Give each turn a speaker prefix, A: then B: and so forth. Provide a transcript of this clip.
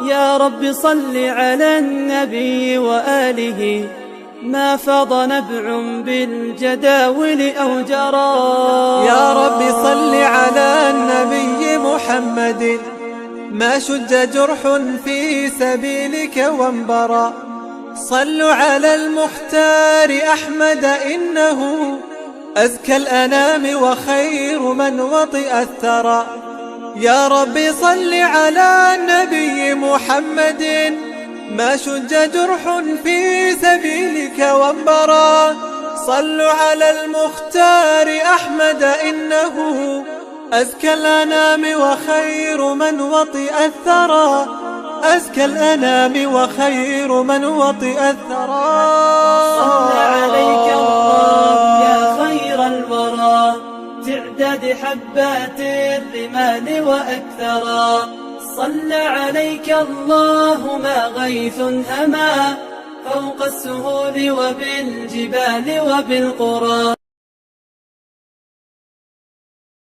A: يا رب صل على النبي وآله، ما فاض نبع بالجداول أو جرى.
B: يا رب صل على النبي محمد، ما شج جرح في سبيلك وانبرى. صلوا على المختار أحمد، إنه أزكى الأنام وخير من وطئ الثرى. يا رب صل على النبي محمد، ما شج جرح في سبيلك وانبرى. صلوا على المختار أحمد، إنه أزكى الأنام وخير من وطئ الثرى. أزكى الأنام وخير من وطئ الثرى.
A: صلى عليك الله يا خير الورى، تعداد حبات الرمال وأكثرا. صلى عليك الله ما غيث هما، فوق السهول وبالجبال وبالقرى.